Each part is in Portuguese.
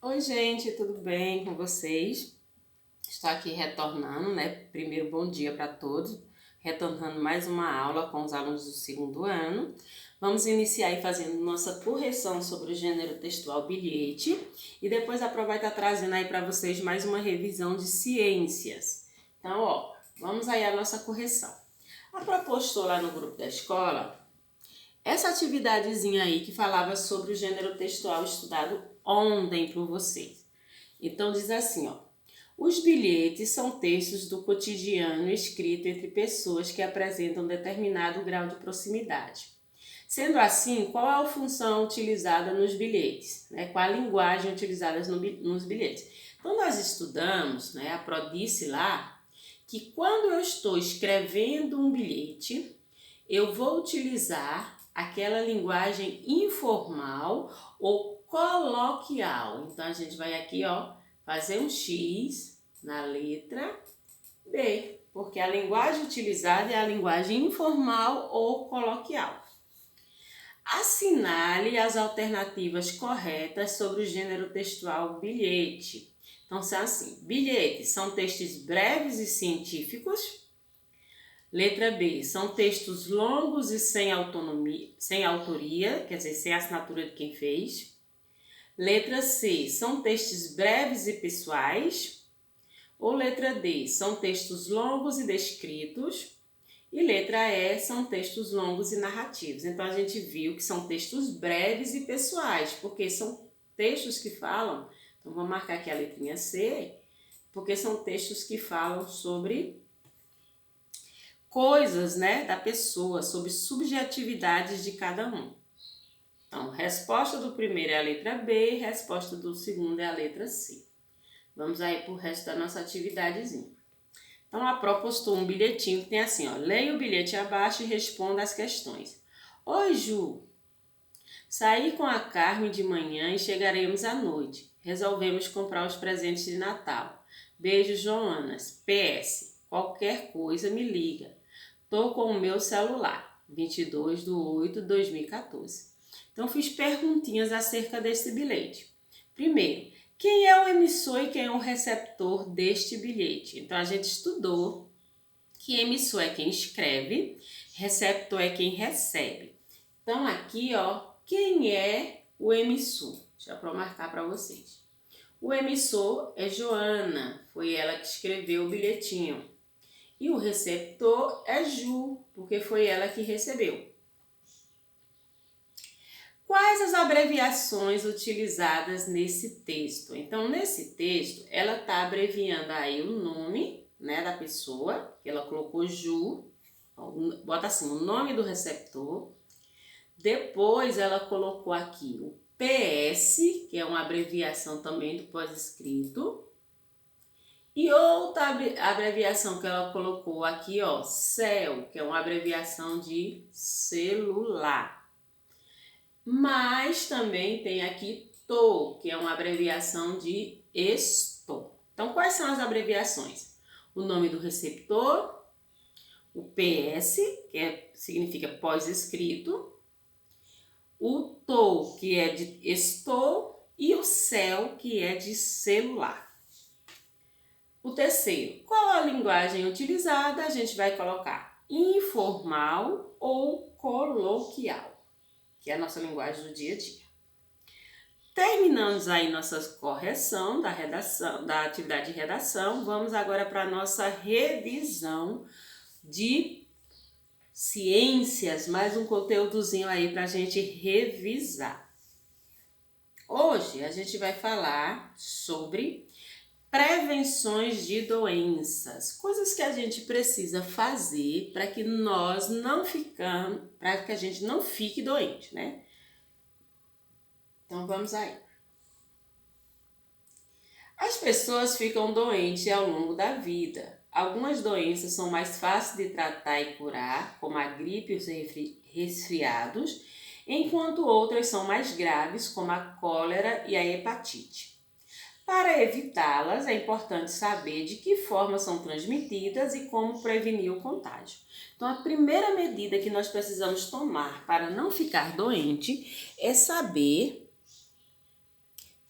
Oi, gente, tudo bem com vocês? Estou aqui retornando, né? Primeiro, bom dia para todos. Retornando mais uma aula com os alunos do segundo ano. Vamos iniciar aí fazendo nossa correção sobre o gênero textual bilhete e depois a Pro vai estar trazendo aí para vocês mais uma revisão de ciências. Então, vamos aí à nossa correção. A Pro postou lá no grupo da escola essa atividadezinha aí que falava sobre o gênero textual estudado ontem por vocês. Então diz assim, os bilhetes são textos do cotidiano escrito entre pessoas que apresentam determinado grau de proximidade. Sendo assim, qual é a função utilizada nos bilhetes? Né? Qual a linguagem utilizada nos bilhetes? Então nós estudamos, né, a Pro disse lá, que quando eu estou escrevendo um bilhete, eu vou utilizar aquela linguagem informal ou coloquial. Então a gente vai aqui, fazer um X na letra B, porque a linguagem utilizada é a linguagem informal ou coloquial. Assinale as alternativas corretas sobre o gênero textual bilhete. Então, são assim: bilhetes são textos breves e científicos. Letra B, são textos longos e sem autoria, quer dizer, sem assinatura de quem fez. Letra C, são textos breves e pessoais. Ou letra D, são textos longos e descritos. E letra E, são textos longos e narrativos. Então a gente viu que são textos breves e pessoais, porque são textos que falam. Então vou marcar aqui a letrinha C, porque são textos que falam sobre coisas, né, da pessoa, sobre subjetividades de cada um. Então, resposta do primeiro é a letra B, resposta do segundo é a letra C. Vamos aí para o resto da nossa atividadezinha. Então, a Pro postou um bilhetinho que tem assim, leia o bilhete abaixo e responda as questões. Oi, Ju. Saí com a Carmen de manhã e chegaremos à noite. Resolvemos comprar os presentes de Natal. Beijo, Joanas. PS. Qualquer coisa me liga. Tô com o meu celular. 22/8/2014. Então, fiz perguntinhas acerca desse bilhete. Primeiro, quem é o emissor e quem é o receptor deste bilhete? Então, a gente estudou que emissor é quem escreve, receptor é quem recebe. Então, aqui, quem é o emissor? Deixa eu marcar para vocês. O emissor é Joana, foi ela que escreveu o bilhetinho. E o receptor é Ju, porque foi ela que recebeu. Quais as abreviações utilizadas nesse texto? Então, nesse texto, ela está abreviando aí o nome, né, da pessoa, que ela colocou Ju, bota assim, o nome do receptor. Depois, ela colocou aqui o PS, que é uma abreviação também do pós-escrito. E outra abreviação que ela colocou aqui, CEL, que é uma abreviação de celular. Mas também tem aqui TO, que é uma abreviação de estou. Então, quais são as abreviações? O nome do receptor, o PS, que significa pós-escrito, o TO, que é de estou, e o CEL, que é de celular. O terceiro, qual a linguagem utilizada? A gente vai colocar informal ou coloquial, que é a nossa linguagem do dia a dia. Terminamos aí nossa correção da redação, da atividade de redação, vamos agora para a nossa revisão de ciências, mais um conteúdozinho aí para a gente revisar. Hoje a gente vai falar sobre prevenções de doenças, coisas que a gente precisa fazer para que nós não ficamos, para que a gente não fique doente, né? Então vamos aí. As pessoas ficam doentes ao longo da vida. Algumas doenças são mais fáceis de tratar e curar, como a gripe e os resfriados, enquanto outras são mais graves, como a cólera e a hepatite. Para evitá-las, é importante saber de que forma são transmitidas e como prevenir o contágio. Então, a primeira medida que nós precisamos tomar para não ficar doente é saber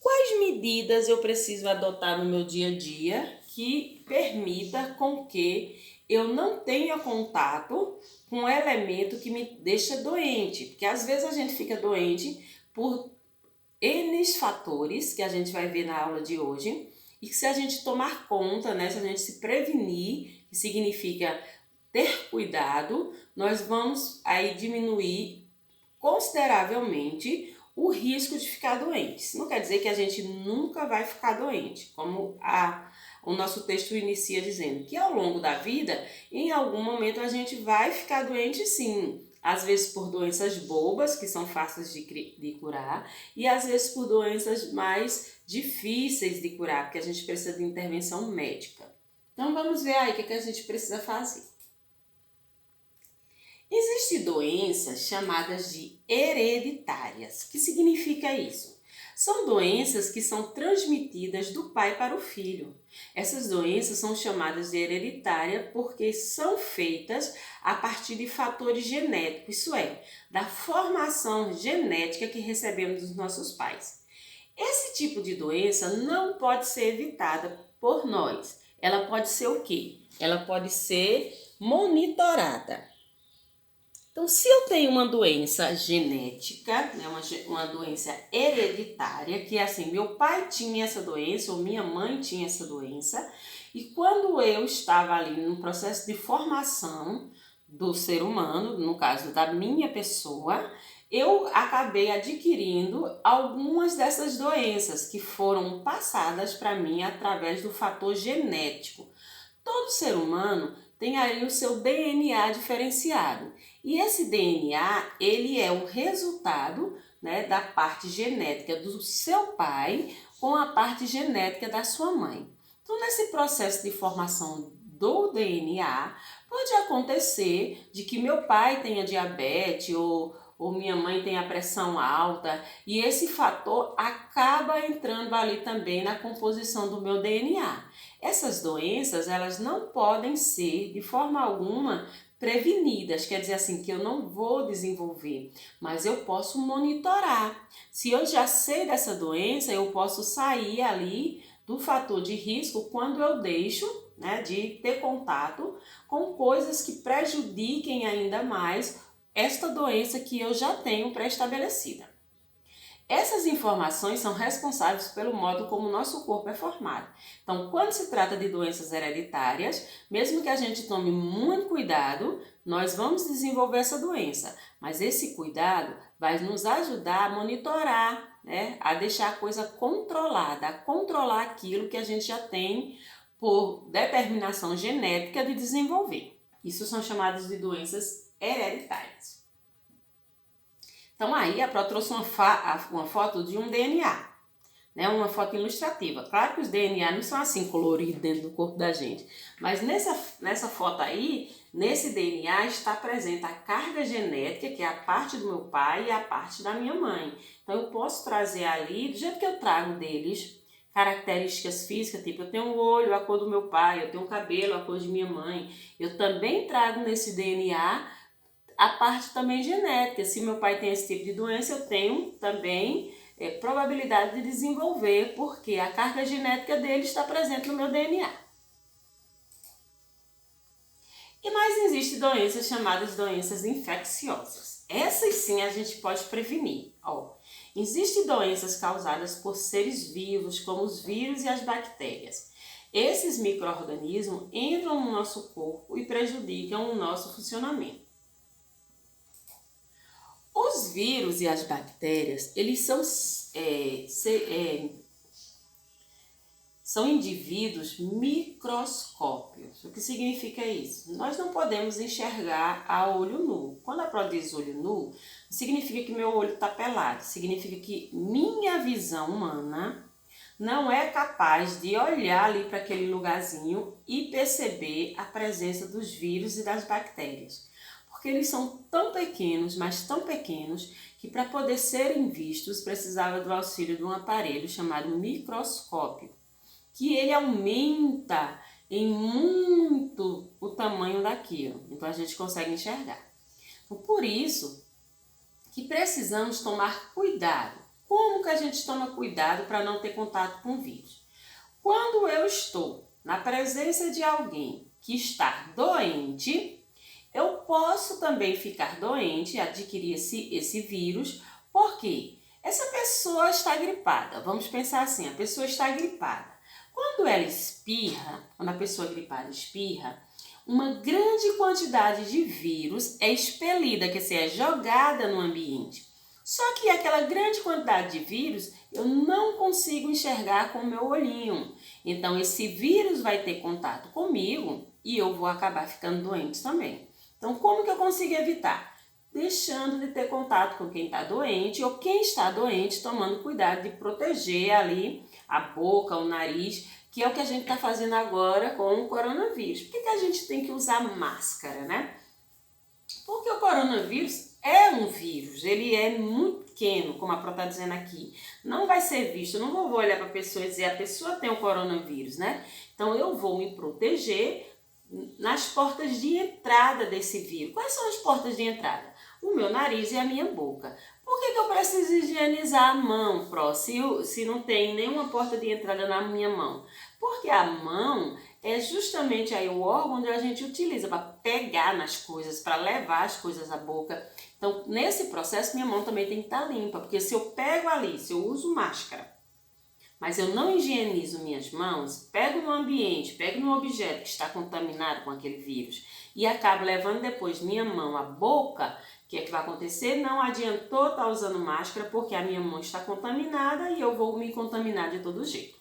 Quais medidas eu preciso adotar no meu dia a dia que permita com que eu não tenha contato com um elemento que me deixa doente? Porque às vezes a gente fica doente por N fatores que a gente vai ver na aula de hoje e que se a gente tomar conta, né, se a gente se prevenir, que significa ter cuidado, nós vamos aí diminuir consideravelmente o risco de ficar doente. Isso não quer dizer que a gente nunca vai ficar doente, como o nosso texto inicia dizendo, que ao longo da vida, em algum momento a gente vai ficar doente sim. Às vezes por doenças bobas, que são fáceis de curar, e às vezes por doenças mais difíceis de curar, porque a gente precisa de intervenção médica. Então vamos ver aí o que a gente precisa fazer. Existem doenças chamadas de hereditárias. O que significa isso? São doenças que são transmitidas do pai para o filho. Essas doenças são chamadas de hereditária porque são feitas a partir de fatores genéticos, isso é, da formação genética que recebemos dos nossos pais. Esse tipo de doença não pode ser evitada por nós. Ela pode ser o quê? Ela pode ser monitorada. Então, se eu tenho uma doença genética, né, uma doença hereditária, que é assim, meu pai tinha essa doença ou minha mãe tinha essa doença, e quando eu estava ali no processo de formação do ser humano, no caso da minha pessoa, eu acabei adquirindo algumas dessas doenças que foram passadas para mim através do fator genético. Todo ser humano tem aí o seu DNA diferenciado. E esse DNA, ele é o resultado, né, da parte genética do seu pai com a parte genética da sua mãe. Então, nesse processo de formação do DNA, pode acontecer de que meu pai tenha diabetes ou minha mãe tenha pressão alta, e esse fator acaba entrando ali também na composição do meu DNA. Essas doenças, elas não podem ser de forma alguma prevenidas, quer dizer assim, que eu não vou desenvolver, mas eu posso monitorar. Se eu já sei dessa doença, eu posso sair ali do fator de risco quando eu deixo, né, de ter contato com coisas que prejudiquem ainda mais esta doença que eu já tenho pré-estabelecida. Essas informações são responsáveis pelo modo como o nosso corpo é formado. Então, quando se trata de doenças hereditárias, mesmo que a gente tome muito cuidado, nós vamos desenvolver essa doença. Mas esse cuidado vai nos ajudar a monitorar, né? A deixar a coisa controlada, a controlar aquilo que a gente já tem por determinação genética de desenvolver. Isso são chamadas de doenças hereditárias. Então aí a Pro trouxe uma foto de um DNA, né? Uma foto ilustrativa. Claro que os DNA não são assim coloridos dentro do corpo da gente, mas nessa foto aí, nesse DNA está presente a carga genética, que é a parte do meu pai e a parte da minha mãe. Então eu posso trazer ali, do jeito que eu trago deles, características físicas, tipo eu tenho um olho, a cor do meu pai, eu tenho um cabelo, a cor de minha mãe. Eu também trago nesse DNA a parte também genética. Se meu pai tem esse tipo de doença, eu tenho também probabilidade de desenvolver, porque a carga genética dele está presente no meu DNA. E mais existem doenças chamadas doenças infecciosas. Essas sim a gente pode prevenir. Existem doenças causadas por seres vivos, como os vírus e as bactérias. Esses micro-organismos entram no nosso corpo e prejudicam o nosso funcionamento. Os vírus e as bactérias, eles são indivíduos microscópicos. O que significa isso? Nós não podemos enxergar a olho nu. Quando a Pro diz olho nu, significa que meu olho está pelado. Significa que minha visão humana não é capaz de olhar ali para aquele lugarzinho e perceber a presença dos vírus e das bactérias. Porque eles são tão pequenos, mas tão pequenos, que para poder serem vistos precisava do auxílio de um aparelho chamado microscópio, que ele aumenta em muito o tamanho daquilo, então a gente consegue enxergar. Então, por isso que precisamos tomar cuidado Como que a gente toma cuidado para não ter contato com o vírus? Quando eu estou na presença de alguém que está doente, eu posso também ficar doente, adquirir esse vírus, porque essa pessoa está gripada. Vamos pensar assim, a pessoa está gripada. Quando ela espirra, quando a pessoa gripada espirra, uma grande quantidade de vírus é expelida, quer dizer, é jogada no ambiente. Só que aquela grande quantidade de vírus eu não consigo enxergar com o meu olhinho. Então esse vírus vai ter contato comigo e eu vou acabar ficando doente também. Então como que eu consigo evitar? Deixando de ter contato com quem está doente ou quem está doente, tomando cuidado de proteger ali a boca, o nariz, que é o que a gente está fazendo agora com o coronavírus. Por que a gente tem que usar máscara, né? Porque o coronavírus é um vírus, ele é muito pequeno, como a Pro está dizendo aqui. Não vai ser visto, eu não vou olhar para a pessoa e dizer a pessoa tem o coronavírus, né? Então eu vou me proteger nas portas de entrada desse vírus. Quais são as portas de entrada? O meu nariz e a minha boca. Por que eu preciso higienizar a mão, Pro, se não tem nenhuma porta de entrada na minha mão? Porque a mão é justamente aí o órgão onde a gente utiliza para pegar nas coisas, para levar as coisas à boca. Então, nesse processo, minha mão também tem que estar limpa, porque se eu pego ali, se eu uso máscara, mas eu não higienizo minhas mãos, pego no ambiente, pego no objeto que está contaminado com aquele vírus e acabo levando depois minha mão à boca, o que é que vai acontecer? Não adiantou estar usando máscara porque a minha mão está contaminada e eu vou me contaminar de todo jeito.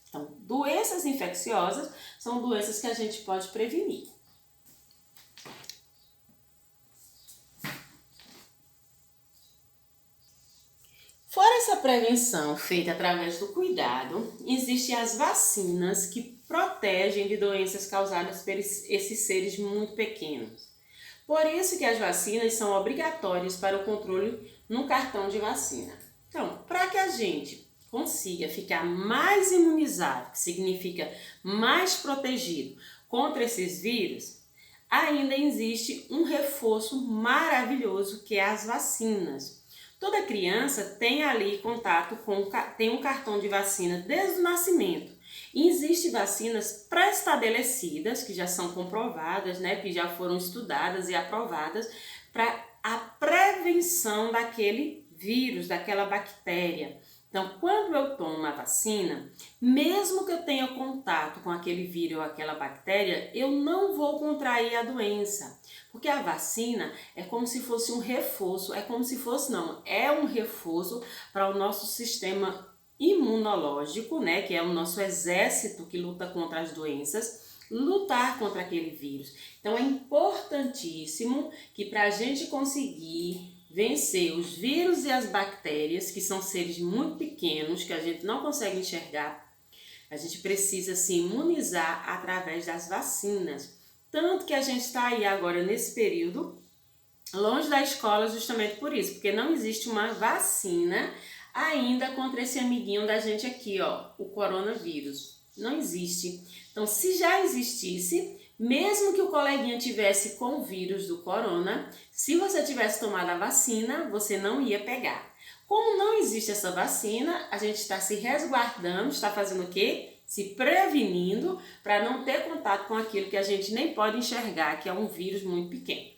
Então, doenças infecciosas são doenças que a gente pode prevenir. Fora essa prevenção feita através do cuidado, existem as vacinas que protegem de doenças causadas por esses seres muito pequenos. Por isso que as vacinas são obrigatórias para o controle no cartão de vacina. Então, para que a gente consiga ficar mais imunizado, que significa mais protegido contra esses vírus, ainda existe um reforço maravilhoso que é as vacinas. Toda criança tem ali contato tem um cartão de vacina desde o nascimento. E existem vacinas pré-estabelecidas, que já são comprovadas, né, que já foram estudadas e aprovadas para a prevenção daquele vírus, daquela bactéria. Então, quando eu tomo a vacina, mesmo que eu tenha contato com aquele vírus ou aquela bactéria, eu não vou contrair a doença. Porque a vacina é como se fosse um reforço, é um reforço para o nosso sistema imunológico, né, que é o nosso exército que luta contra as doenças, lutar contra aquele vírus. Então é importantíssimo que para a gente conseguir vencer os vírus e as bactérias, que são seres muito pequenos, que a gente não consegue enxergar, a gente precisa se imunizar através das vacinas. Tanto que a gente está aí agora nesse período, longe da escola justamente por isso, porque não existe uma vacina ainda contra esse amiguinho da gente aqui, ó, o coronavírus. Não existe. Então, se já existisse, mesmo que o coleguinha tivesse com o vírus do corona, se você tivesse tomado a vacina, você não ia pegar. Como não existe essa vacina, a gente está se resguardando, está fazendo o quê? Se prevenindo para não ter contato com aquilo que a gente nem pode enxergar, que é um vírus muito pequeno.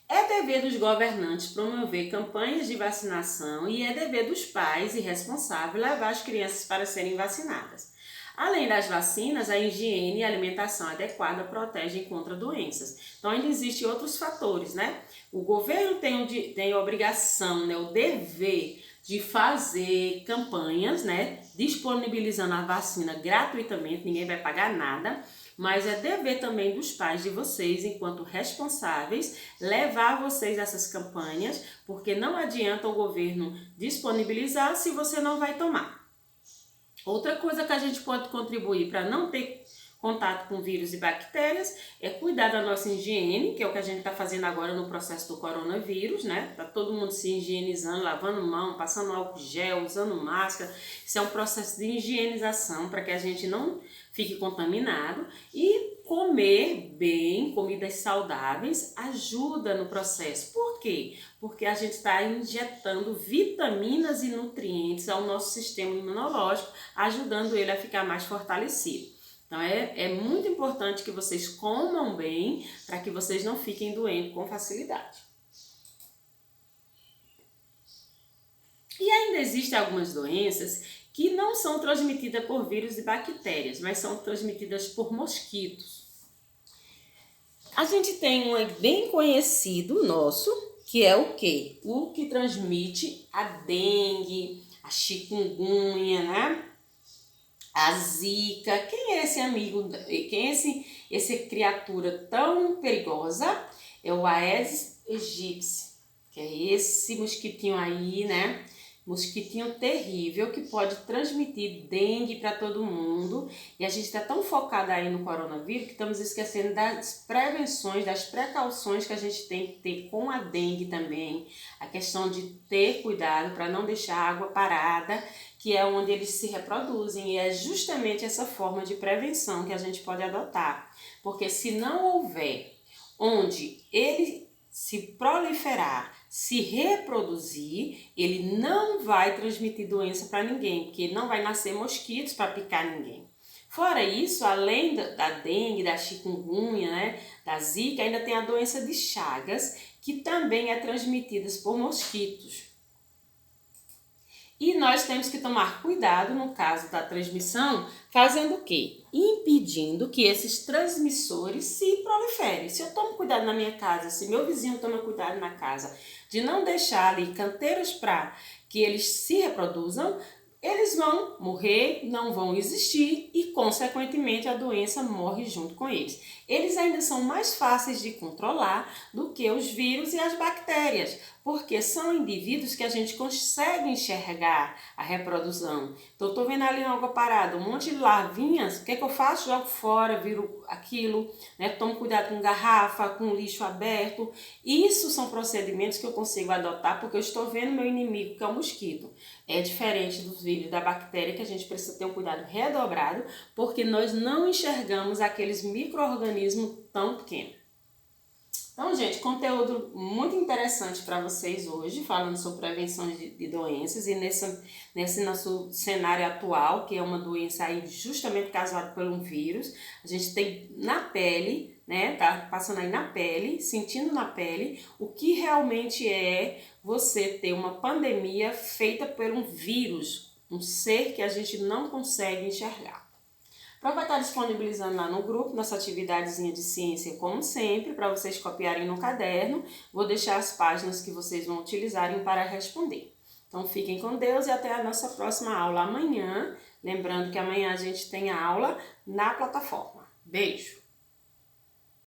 É dever dos governantes promover campanhas de vacinação e é dever dos pais e responsáveis levar as crianças para serem vacinadas. Além das vacinas, a higiene e a alimentação adequada protegem contra doenças. Então, ainda existem outros fatores, né? O governo tem a obrigação, né, o dever de fazer campanhas, né, disponibilizando a vacina gratuitamente, ninguém vai pagar nada, mas é dever também dos pais de vocês, enquanto responsáveis, levar vocês essas campanhas, porque não adianta o governo disponibilizar se você não vai tomar. Outra coisa que a gente pode contribuir para não ter contato com vírus e bactérias, é cuidar da nossa higiene, que é o que a gente está fazendo agora no processo do coronavírus, né? Tá todo mundo se higienizando, lavando mão, passando álcool gel, usando máscara. Isso é um processo de higienização para que a gente não fique contaminado. E comer bem, comidas saudáveis, ajuda no processo. Por quê? Porque a gente está injetando vitaminas e nutrientes ao nosso sistema imunológico, ajudando ele a ficar mais fortalecido. Então é muito importante que vocês comam bem para que vocês não fiquem doentes com facilidade. E ainda existem algumas doenças que não são transmitidas por vírus e bactérias, mas são transmitidas por mosquitos. A gente tem um bem conhecido nosso, que é o quê? O que transmite a dengue, a chikungunya, né? A zika. Quem é esse amigo? Quem é essa criatura tão perigosa? É o Aedes aegypti, que é esse mosquitinho aí, né? Mosquitinho terrível que pode transmitir dengue para todo mundo. E a gente está tão focado aí no coronavírus que estamos esquecendo das prevenções, das precauções que a gente tem que ter com a dengue também. A questão de ter cuidado para não deixar a água parada, que é onde eles se reproduzem, e é justamente essa forma de prevenção que a gente pode adotar, porque se não houver onde ele se proliferar, se reproduzir, ele não vai transmitir doença para ninguém, porque não vai nascer mosquitos para picar ninguém. Fora isso, além da dengue, da chikungunya, né, da zika, ainda tem a doença de Chagas, que também é transmitida por mosquitos. E nós temos que tomar cuidado no caso da transmissão, fazendo o quê? Impedindo que esses transmissores se proliferem. Se eu tomo cuidado na minha casa, se meu vizinho toma cuidado na casa, de não deixar ali canteiros para que eles se reproduzam, eles vão morrer, não vão existir e, consequentemente, a doença morre junto com eles. Eles ainda são mais fáceis de controlar do que os vírus e as bactérias, porque são indivíduos que a gente consegue enxergar a reprodução. Então, estou vendo ali uma água parada, um monte de larvinhas, o que é que eu faço? Jogo fora, viro aquilo, né? Tomo cuidado com garrafa, com lixo aberto. Isso são procedimentos que eu consigo adotar porque eu estou vendo meu inimigo, que é o mosquito. É diferente dos vírus da bactéria, que a gente precisa ter um cuidado redobrado, porque nós não enxergamos aqueles micro-organismos tão pequenos. Então, gente, conteúdo muito interessante para vocês hoje, falando sobre prevenção de doenças e nesse nosso cenário atual, que é uma doença aí justamente causada por um vírus. A gente tem na pele, né, tá passando aí na pele, sentindo na pele, o que realmente é você ter uma pandemia feita por um vírus, um ser que a gente não consegue enxergar. Então vai estar disponibilizando lá no grupo, nossa atividadezinha de ciência, como sempre, para vocês copiarem no caderno. Vou deixar as páginas que vocês vão utilizarem para responder. Então fiquem com Deus e até a nossa próxima aula amanhã. Lembrando que amanhã a gente tem a aula na plataforma. Beijo!